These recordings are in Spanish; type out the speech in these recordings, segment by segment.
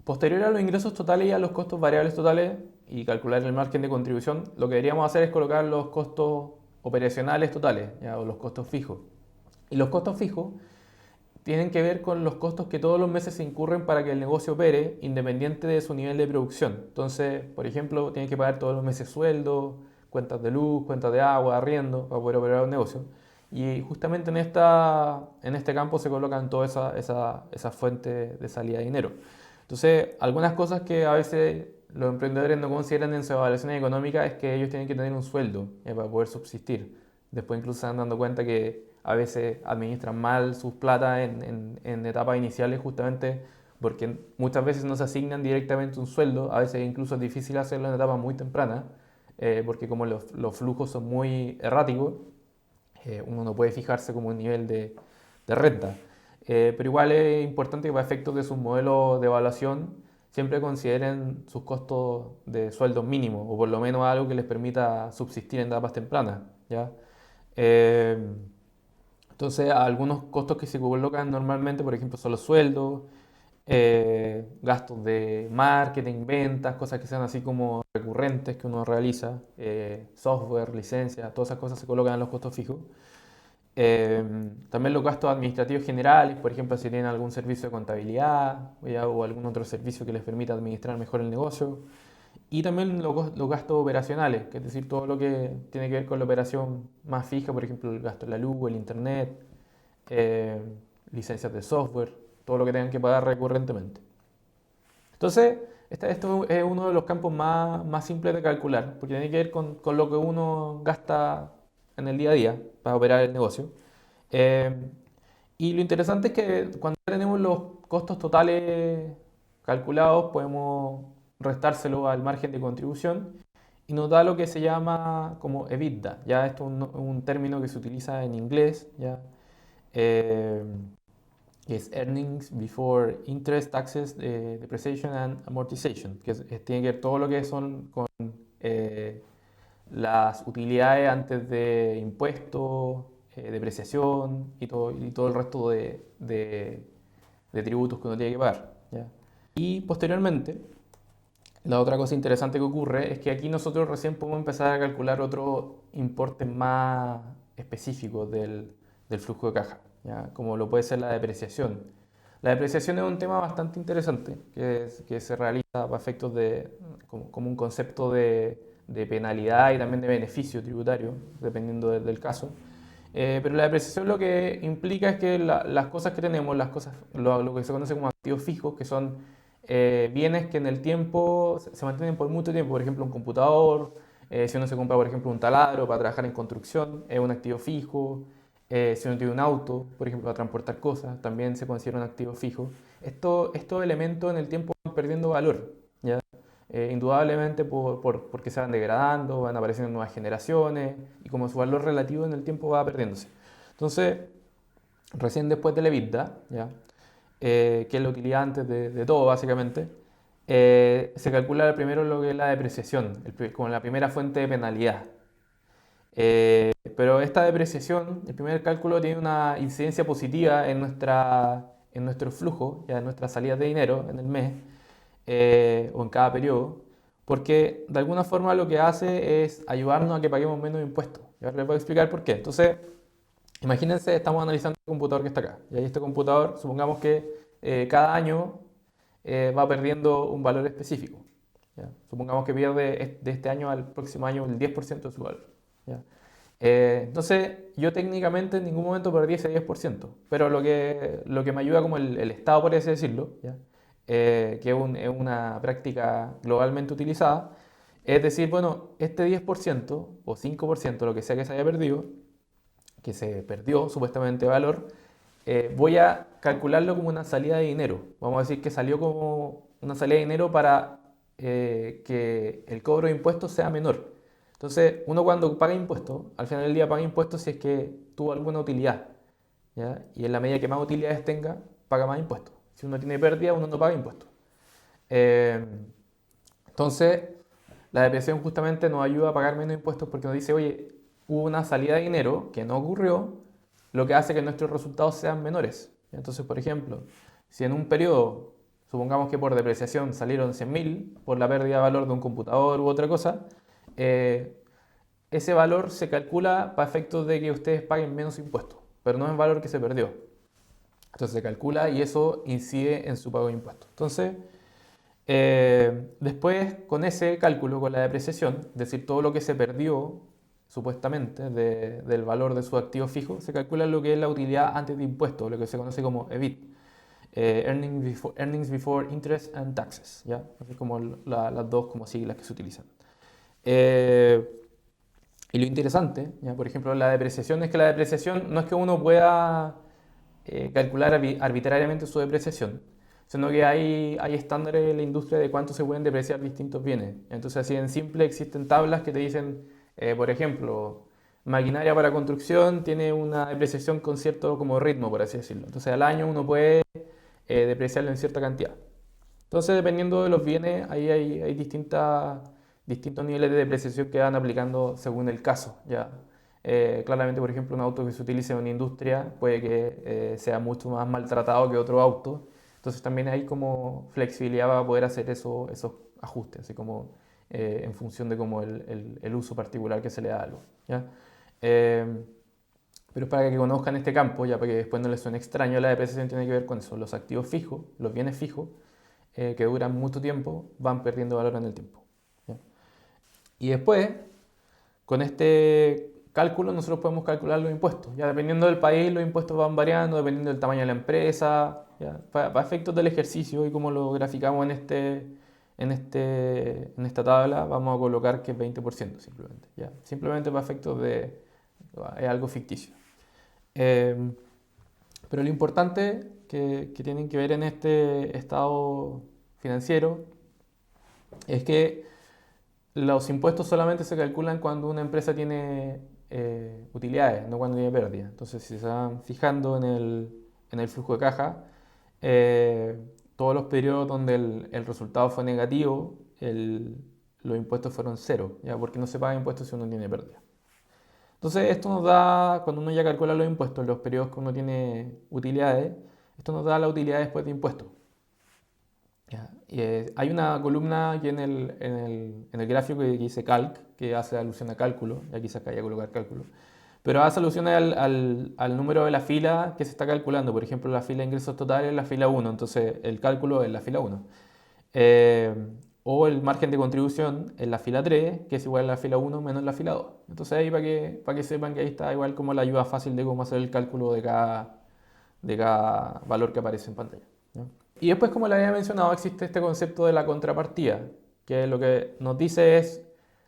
Posterior a los ingresos totales y a los costos variables totales y calcular el margen de contribución, lo que deberíamos hacer es colocar los costos operacionales totales, ¿ya? O los costos fijos. Y los costos fijos tienen que ver con los costos que todos los meses se incurren para que el negocio opere, independiente de su nivel de producción. Entonces, por ejemplo, tienen que pagar todos los meses sueldos, cuentas de luz, cuentas de agua, arriendo, para poder operar un negocio. Y justamente en este campo se colocan todas esas fuentes de salida de dinero. Entonces, algunas cosas que a veces los emprendedores no consideran en su evaluación económica es que ellos tienen que tener un sueldo para poder subsistir. Después incluso se dan dando cuenta que a veces administran mal sus plata en etapas iniciales justamente porque muchas veces no se asignan directamente un sueldo, a veces incluso es difícil hacerlo en etapas muy tempranas, porque como los flujos son muy erráticos, uno no puede fijarse como un nivel de renta. Pero igual es importante que para efectos de sus modelos de evaluación siempre consideren sus costos de sueldo mínimos o por lo menos algo que les permita subsistir en etapas tempranas, ¿ya? Eh, entonces, algunos costos que se colocan normalmente, por ejemplo, son los sueldos, gastos de marketing, ventas, cosas que sean así como recurrentes que uno realiza, software, licencias, todas esas cosas se colocan en los costos fijos. También los gastos administrativos generales, por ejemplo, si tienen algún servicio de contabilidad o algún otro servicio que les permita administrar mejor el negocio. Y también los gastos operacionales, que es decir, todo lo que tiene que ver con la operación más fija, por ejemplo, el gasto de la luz, el internet, eh, licencias de software, todo lo que tengan que pagar recurrentemente. Entonces, esto es uno de los campos más simples de calcular, porque tiene que ver con lo que uno gasta en el día a día para operar el negocio. Eh, y lo interesante es que cuando tenemos los costos totales calculados, podemos restárselo al margen de contribución y nos da lo que se llama como EBITDA. Ya esto es un término que se utiliza en inglés, ya, eh, que es Earnings Before Interest, Taxes, Depreciation and Amortization, que tiene que ver todo lo que son con eh, las utilidades antes de impuestos, depreciación y todo el resto de tributos que uno tiene que pagar, ¿ya? Y posteriormente, la otra cosa interesante que ocurre es que aquí nosotros recién podemos empezar a calcular otros importes más específicos del flujo de caja, ¿ya? Como lo puede ser la depreciación. La depreciación es un tema bastante interesante que se realiza para efectos como un concepto de penalidad y también de beneficio tributario, dependiendo del caso. Pero la depreciación lo que implica es que las cosas que tenemos, lo que se conoce como activos fijos, que son bienes que en el tiempo se mantienen por mucho tiempo, por ejemplo un computador, si uno se compra por ejemplo un taladro para trabajar en construcción, es un activo fijo, si uno tiene un auto, por ejemplo para transportar cosas, también se considera un activo fijo. Estos elementos en el tiempo van perdiendo valor, ¿ya? Indudablemente porque se van degradando, van apareciendo nuevas generaciones y como su valor relativo en el tiempo va perdiéndose. Entonces, recién después de la EBITDA, ¿ya? Que es la utilidad antes de todo básicamente, se calcula primero lo que es la depreciación, como la primera fuente de penalidad. Pero esta depreciación, el primer cálculo tiene una incidencia positiva en nuestro flujo, ya en nuestras salidas de dinero en el mes, o en cada periodo, porque de alguna forma lo que hace es ayudarnos a que paguemos menos impuestos. Y ahora les voy a explicar por qué. Entonces, imagínense, estamos analizando el computador que está acá. Y ahí este computador, supongamos que cada año va perdiendo un valor específico. ¿Ya? Supongamos que pierde de este año al próximo año el 10% de su valor. ¿Ya? Entonces, yo técnicamente en ningún momento perdí ese 10%, pero lo que me ayuda como el Estado, por así decirlo, ¿ya? Que es una práctica globalmente utilizada, es decir, bueno, este 10% o 5%, lo que sea que se haya perdido, que se perdió supuestamente valor, voy a calcularlo como una salida de dinero. Vamos a decir que salió como una salida de dinero para que el cobro de impuestos sea menor. Entonces, uno cuando paga impuestos, al final del día paga impuestos si es que tuvo alguna utilidad, ¿ya? Y en la medida que más utilidades tenga, paga más impuestos. Si uno tiene pérdida, uno no paga impuestos. Eh, entonces, la depreciación justamente nos ayuda a pagar menos impuestos porque nos dice, oye, hubo una salida de dinero que no ocurrió, lo que hace que nuestros resultados sean menores. Entonces, por ejemplo, si en un periodo, supongamos que por depreciación salieron 100.000 por la pérdida de valor de un computador u otra cosa, eh, ese valor se calcula para efectos de que ustedes paguen menos impuestos, pero no es el valor que se perdió. Entonces se calcula y eso incide en su pago de impuestos. Entonces, después, con ese cálculo, con la depreciación, es decir, todo lo que se perdió supuestamente del valor de su activo fijo, se calcula lo que es la utilidad antes de impuestos, lo que se conoce como EBIT, Earnings Before Interest and Taxes, ¿ya? Así como las dos como siglas que se utilizan. Eh, y lo interesante, ¿ya? Por ejemplo, la depreciación es que la depreciación no es que uno pueda calcular arbitrariamente su depreciación, sino que hay estándares en la industria de cuánto se pueden depreciar distintos bienes. Entonces, así en simple, existen tablas que te dicen, por ejemplo, maquinaria para construcción tiene una depreciación con cierto como ritmo, por así decirlo. Entonces, al año uno puede depreciarlo en cierta cantidad. Entonces, dependiendo de los bienes, ahí hay distintos niveles de depreciación que van aplicando según el caso, ¿ya? Claramente, por ejemplo, un auto que se utilice en una industria puede que sea mucho más maltratado que otro auto. Entonces también hay como flexibilidad para poder hacer esos ajustes, así como en función de como el uso particular que se le da a algo, ¿ya? Eh, pero es para que conozcan este campo, ya para que después no les suene extraño, la depreciación tiene que ver con eso. Los activos fijos, los bienes fijos, que duran mucho tiempo, van perdiendo valor en el tiempo, ¿ya? Y después, con este cálculo, nosotros podemos calcular los impuestos. Ya dependiendo del país, los impuestos van variando, dependiendo del tamaño de la empresa. ¿Ya? Para efectos del ejercicio y como lo graficamos en esta tabla, vamos a colocar que es 20% simplemente. ¿Ya? Simplemente para efectos de... es algo ficticio. Eh, pero lo importante que tienen que ver en este estado financiero es que los impuestos solamente se calculan cuando una empresa tiene utilidades, no cuando tiene pérdida. Entonces, si se van fijando en el flujo de caja, eh, todos los periodos donde el resultado fue negativo, los impuestos fueron cero, ¿ya? Porque no se paga impuestos si uno tiene pérdida. Entonces, esto nos da, cuando uno ya calcula los impuestos, los periodos que uno tiene utilidades, esto nos da la utilidad después de impuestos. Ya. Y, hay una columna aquí en el gráfico que dice calc, que hace alusión a cálculo, y aquí se acaba de colocar cálculo, pero hace alusión al número de la fila que se está calculando. Por ejemplo, la fila de ingresos totales es la fila 1, entonces el cálculo es la fila 1. Eh, o el margen de contribución es la fila 3, que es igual a la fila 1 menos la fila 2. Entonces ahí para que sepan que ahí está igual como la ayuda fácil de cómo hacer el cálculo de cada valor que aparece en pantalla, ¿no? Y después, como le había mencionado, existe este concepto de la contrapartida, que lo que nos dice es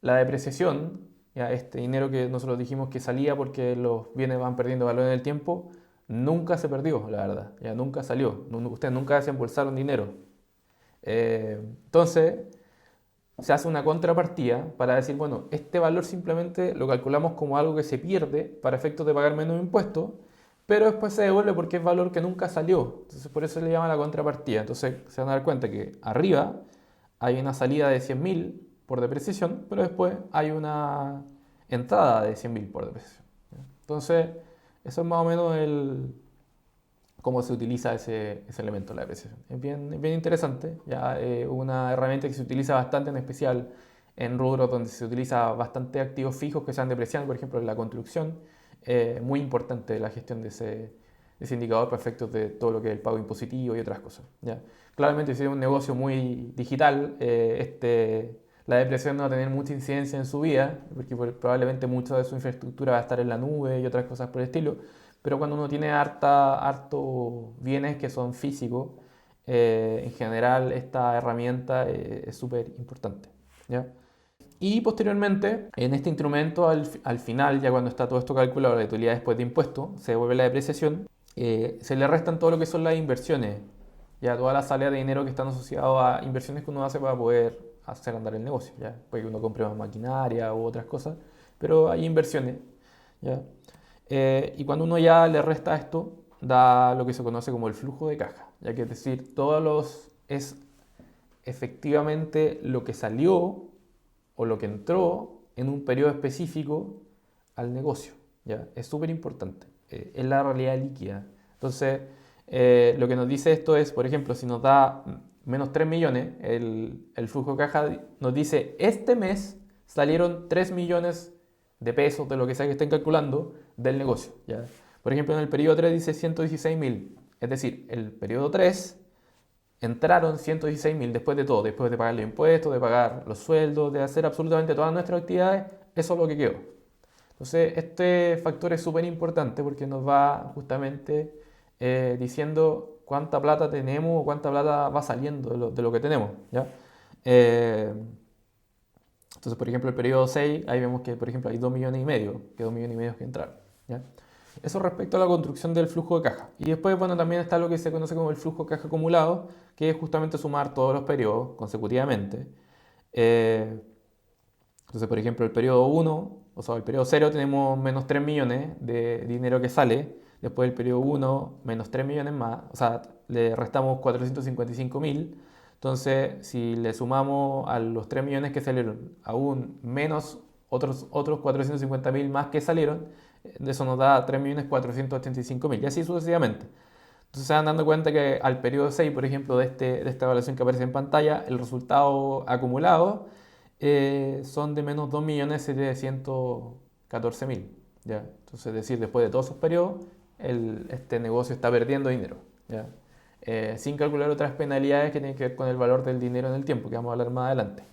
la depreciación, ya este dinero que nosotros dijimos que salía porque los bienes van perdiendo valor en el tiempo, nunca se perdió, la verdad, ya nunca salió, ustedes nunca desembolsaron dinero. Entonces, se hace una contrapartida para decir, bueno, este valor simplemente lo calculamos como algo que se pierde para efectos de pagar menos impuestos, pero después se devuelve porque es valor que nunca salió. Entonces, por eso se le llama la contrapartida. Entonces, se van a dar cuenta que arriba hay una salida de 100.000 por depreciación, pero después hay una entrada de 100.000 por depreciación. Entonces, eso es más o menos cómo se utiliza ese elemento de la depreciación. Es bien interesante, ya una herramienta que se utiliza bastante, en especial en rubros donde se utiliza bastante activos fijos que se han depreciado, por ejemplo en la construcción. Muy importante la gestión de ese indicador para efectos de todo lo que es el pago impositivo y otras cosas, ¿ya? Claramente, si es un negocio muy digital, la depreciación no va a tener mucha incidencia en su vida, porque probablemente mucha de su infraestructura va a estar en la nube y otras cosas por el estilo. Pero cuando uno tiene hartos bienes que son físicos, en general esta herramienta es súper importante, ¿ya? Y posteriormente, en este instrumento, al final, ya cuando está todo esto calculado, la utilidad después de impuestos, se devuelve la depreciación, se le restan todo lo que son las inversiones, ya todas las salidas de dinero que están asociadas a inversiones que uno hace para poder hacer andar el negocio, ya puede que uno compre más maquinaria u otras cosas, pero hay inversiones, ya. Y cuando uno ya le resta esto, da lo que se conoce como el flujo de caja, ya que es decir, es efectivamente lo que salió o lo que entró en un periodo específico al negocio, ¿ya? Es súper importante, es la realidad líquida. Entonces, lo que nos dice esto es, por ejemplo, si nos da menos 3 millones, el flujo de caja nos dice, este mes salieron 3 millones de pesos, de lo que sea que estén calculando, del negocio. ¿Ya? Por ejemplo, en el periodo 3 dice 116.000, es decir, el periodo 3 entraron 116.000 después de todo, después de pagar los impuestos, de pagar los sueldos, de hacer absolutamente todas nuestras actividades, eso es lo que quedó. Entonces, este factor es súper importante porque nos va justamente diciendo cuánta plata tenemos o cuánta plata va saliendo de lo que tenemos, ¿ya? Eh, entonces, por ejemplo, el periodo 6 ahí vemos que, por ejemplo, hay 2,5 millones, que 2,5 millones que entraron, ¿ya? Eso respecto a la construcción del flujo de caja. Y después, bueno, también está lo que se conoce como el flujo de caja acumulado, que es justamente sumar todos los periodos consecutivamente. Eh, entonces, por ejemplo, el periodo 1, o sea, el periodo 0 tenemos menos 3 millones de dinero que sale. Después del periodo 1, menos 3 millones más. O sea, le restamos 455.000. Entonces, si le sumamos a los 3 millones que salieron, aún menos otros 450.000 más que salieron, de eso nos da 3.485.000. Y así sucesivamente. Entonces se van dando cuenta que al periodo 6, por ejemplo, de esta evaluación que aparece en pantalla, el resultado acumulado son de menos 2.714.000. ¿Ya? Entonces, es decir, después de todos esos periodos, este negocio está perdiendo dinero. ¿Ya? Sin calcular otras penalidades que tienen que ver con el valor del dinero en el tiempo, que vamos a hablar más adelante.